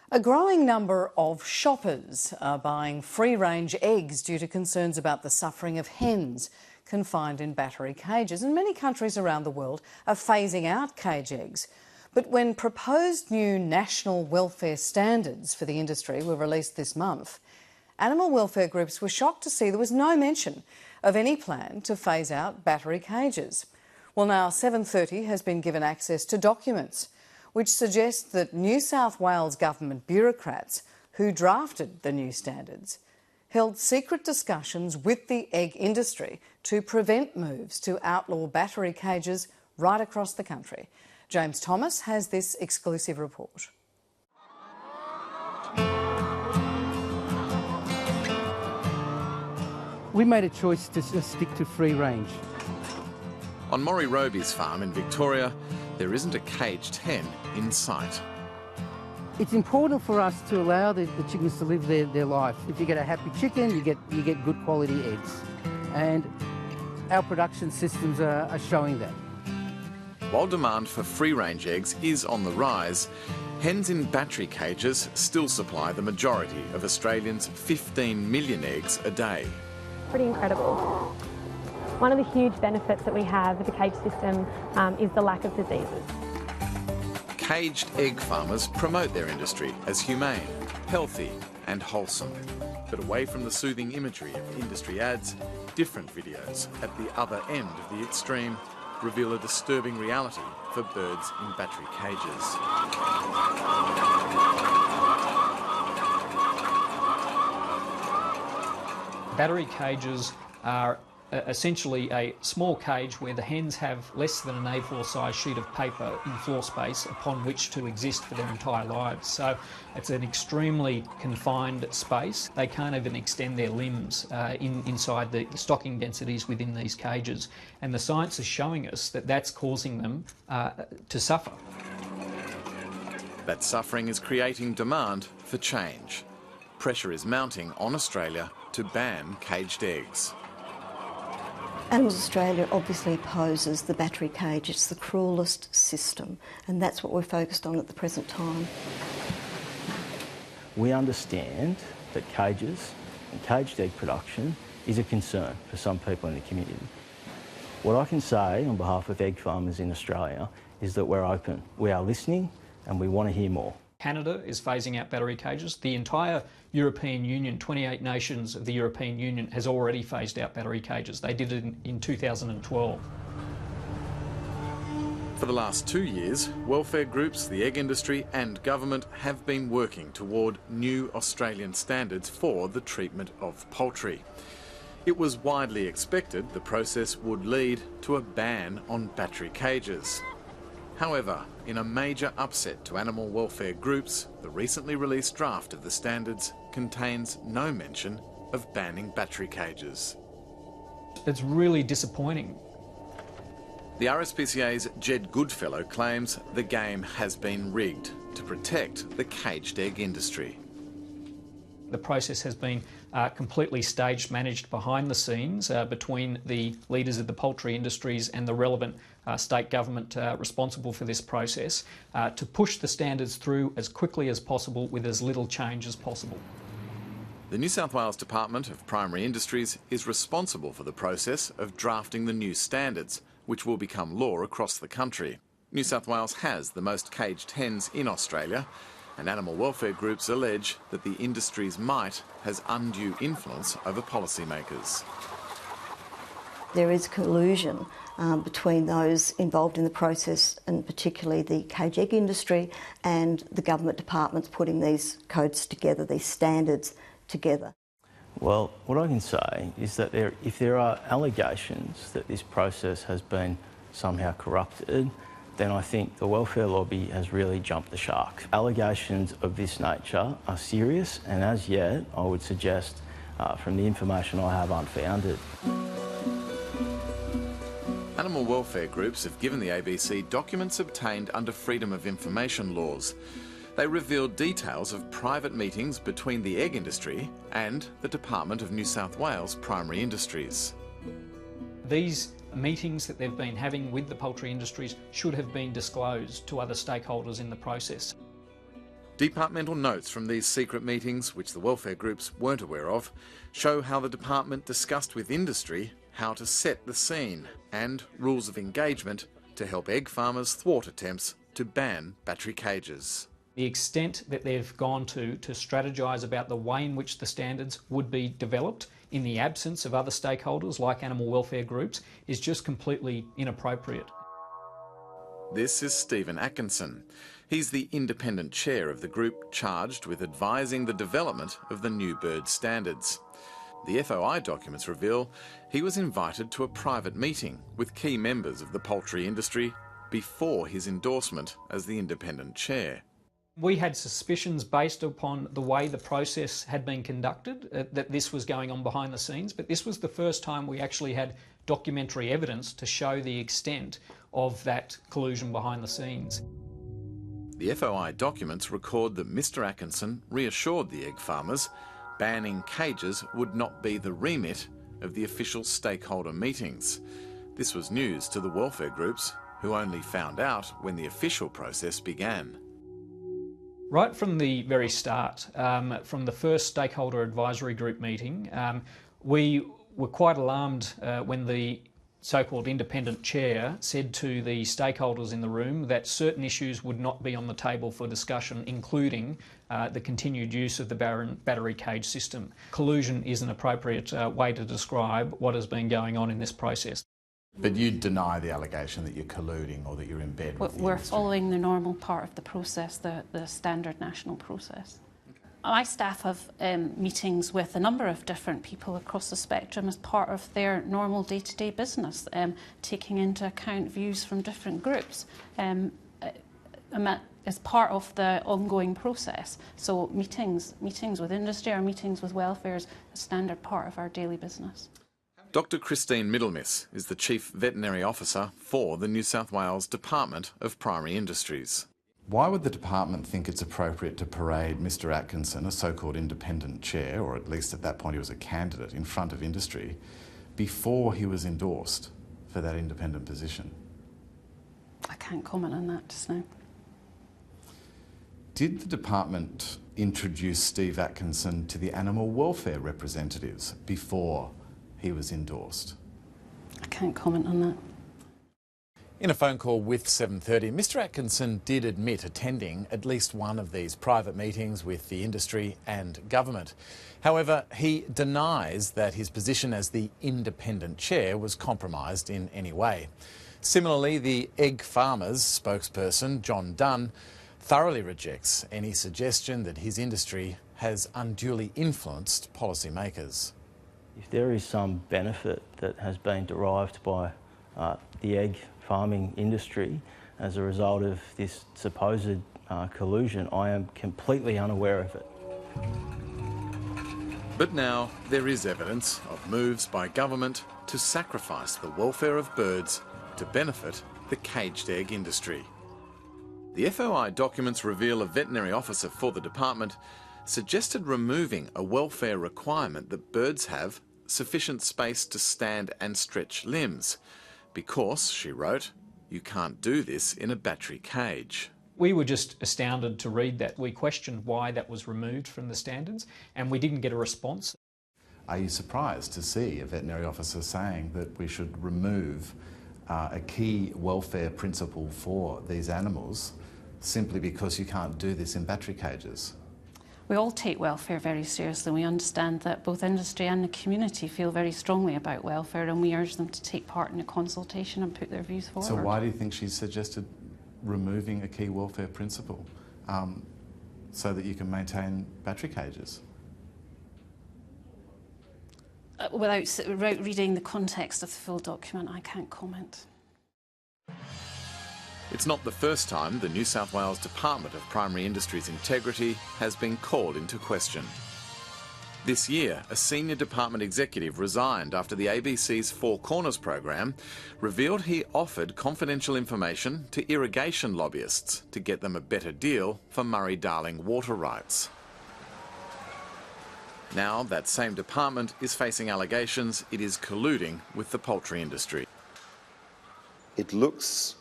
A growing number of shoppers are buying free-range eggs due to concerns about the suffering of hens confined in battery cages, and many countries around the world are phasing out cage eggs. But when proposed new national welfare standards for the industry were released this month, animal welfare groups were shocked to see there was no mention of any plan to phase out battery cages. Well, now 730 has been given access to documents which suggest that New South Wales government bureaucrats who drafted the new standards held secret discussions with the egg industry to prevent moves to outlaw battery cages right across the country. James Thomas has this exclusive report. We made a choice to stick to free range. On Maury Roby's farm in Victoria, there isn't a caged hen in sight. It's important for us to allow the chickens to live their life. If you get a happy chicken, you get good quality eggs. And our production systems are showing that. While demand for free-range eggs is on the rise, hens in battery cages still supply the majority of Australians' 15 million eggs a day. Pretty incredible. One of the huge benefits that we have with the cage system is the lack of diseases. Caged egg farmers promote their industry as humane, healthy and wholesome. But away from the soothing imagery of industry ads, different videos at the other end of the extreme reveal a disturbing reality for birds in battery cages. Battery cages are essentially a small cage where the hens have less than an A4 size sheet of paper in floor space upon which to exist for their entire lives. So it's an extremely confined space. They can't even extend their limbs inside the stocking densities within these cages. And the science is showing us that that's causing them to suffer. That suffering is creating demand for change. Pressure is mounting on Australia to ban caged eggs. Animals Australia obviously opposes the battery cage. It's the cruelest system, and that's what we're focused on at the present time. We understand that cages and caged egg production is a concern for some people in the community. What I can say on behalf of egg farmers in Australia is that we're open, we are listening, and we want to hear more. Canada is phasing out battery cages. The entire European Union, 28 nations of the European Union, has already phased out battery cages. They did it in 2012. For the last 2 years, welfare groups, the egg industry and government have been working toward new Australian standards for the treatment of poultry. It was widely expected the process would lead to a ban on battery cages. However, in a major upset to animal welfare groups, the recently released draft of the standards contains no mention of banning battery cages. It's really disappointing. The RSPCA's Jed Goodfellow claims the game has been rigged to protect the caged egg industry. The process has been completely staged, managed behind the scenes between the leaders of the poultry industries and the relevant state government responsible for this process to push the standards through as quickly as possible with as little change as possible. The New South Wales Department of Primary Industries is responsible for the process of drafting the new standards, which will become law across the country. New South Wales has the most caged hens in Australia, and animal welfare groups allege that the industry's might has undue influence over policymakers. There is collusion between those involved in the process, and particularly the cage egg industry and the government departments putting these codes together, these standards together. Well, what I can say is that if there are allegations that this process has been somehow corrupted, then I think the welfare lobby has really jumped the shark. Allegations of this nature are serious, and as yet, I would suggest, from the information I have, unfounded. Animal welfare groups have given the ABC documents obtained under Freedom of Information laws. They revealed details of private meetings between the egg industry and the Department of New South Wales Primary Industries. These meetings that they've been having with the poultry industries should have been disclosed to other stakeholders in the process. Departmental notes from these secret meetings, which the welfare groups weren't aware of, show how the department discussed with industry how to set the scene and rules of engagement to help egg farmers thwart attempts to ban battery cages. The extent that they've gone to strategise about the way in which the standards would be developed in the absence of other stakeholders like animal welfare groups is just completely inappropriate. This is Stephen Atkinson. He's the independent chair of the group charged with advising the development of the new bird standards. The FOI documents reveal he was invited to a private meeting with key members of the poultry industry before his endorsement as the independent chair. We had suspicions based upon the way the process had been conducted that this was going on behind the scenes, but this was the first time we actually had documentary evidence to show the extent of that collusion behind the scenes. The FOI documents record that Mr Atkinson reassured the egg farmers banning cages would not be the remit of the official stakeholder meetings. This was news to the welfare groups, who only found out when the official process began. Right from the very start, from the first stakeholder advisory group meeting, we were quite alarmed when the so-called independent chair said to the stakeholders in the room that certain issues would not be on the table for discussion, including the continued use of the battery cage system. Collusion is an appropriate way to describe what has been going on in this process. But you deny the allegation that you're colluding or that you're in bed with the We're industry. following the normal part of the process, the standard national process. My staff have meetings with a number of different people across the spectrum as part of their normal day-to-day business, taking into account views from different groups as part of the ongoing process. So meetings with industry or meetings with welfare is a standard part of our daily business. Dr Christine Middlemiss is the Chief Veterinary Officer for the New South Wales Department of Primary Industries. Why would the department think it's appropriate to parade Mr Atkinson, a so-called independent chair, or at least at that point he was a candidate, in front of industry before he was endorsed for that independent position? I can't comment on that just now. Did the department introduce Steve Atkinson to the animal welfare representatives before he was endorsed? I can't comment on that. In a phone call with 7:30, Mr Atkinson did admit attending at least one of these private meetings with the industry and government. However, he denies that his position as the independent chair was compromised in any way. Similarly, the egg farmers spokesperson, John Dunn, thoroughly rejects any suggestion that his industry has unduly influenced policymakers. If there is some benefit that has been derived by the egg farming industry as a result of this supposed collusion, I am completely unaware of it. But now there is evidence of moves by government to sacrifice the welfare of birds to benefit the caged egg industry. The FOI documents reveal a veterinary officer for the department suggested removing a welfare requirement that birds have sufficient space to stand and stretch limbs, because, she wrote, you can't do this in a battery cage. We were just astounded to read that. We questioned why that was removed from the standards, and we didn't get a response. Are you surprised to see a veterinary officer saying that we should remove a key welfare principle for these animals simply because you can't do this in battery cages? We all take welfare very seriously. We understand that both industry and the community feel very strongly about welfare, and we urge them to take part in a consultation and put their views forward. So why do you think she's suggested removing a key welfare principle so that you can maintain battery cages? Without reading the context of the full document, I can't comment. It's not the first time the New South Wales Department of Primary Industries integrity has been called into question. This year, a senior department executive resigned after the ABC's Four Corners program revealed he offered confidential information to irrigation lobbyists to get them a better deal for Murray-Darling water rights. Now that same department is facing allegations it is colluding with the poultry industry. It looks,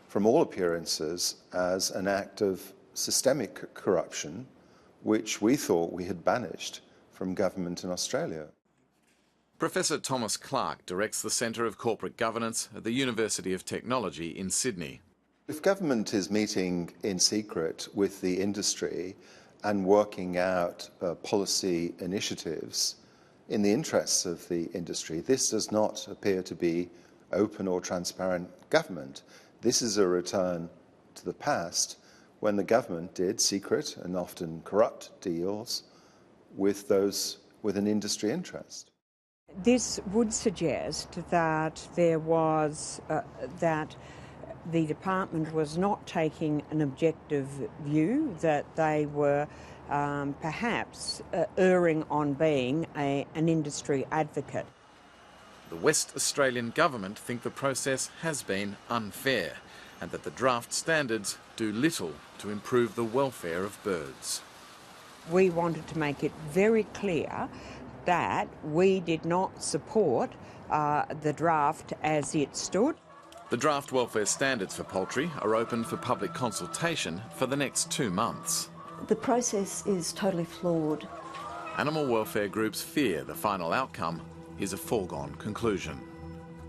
from all appearances, as an act of systemic corruption which we thought we had banished from government in Australia. Professor Thomas Clark directs the Centre of Corporate Governance at the University of Technology in Sydney. If government is meeting in secret with the industry and working out policy initiatives in the interests of the industry, this does not appear to be open or transparent government. This is a return to the past when the government did secret and often corrupt deals with those with an industry interest. This would suggest that there was that the department was not taking an objective view, that they were perhaps erring on being an industry advocate. The West Australian government think the process has been unfair and that the draft standards do little to improve the welfare of birds. We wanted to make it very clear that we did not support the draft as it stood. The draft welfare standards for poultry are open for public consultation for the next 2 months. The process is totally flawed. Animal welfare groups fear the final outcome is a foregone conclusion.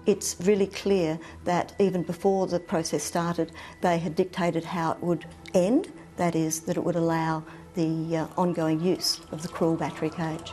It's really clear that even before the process started, they had dictated how it would end, that is, that it would allow the ongoing use of the cruel battery cage.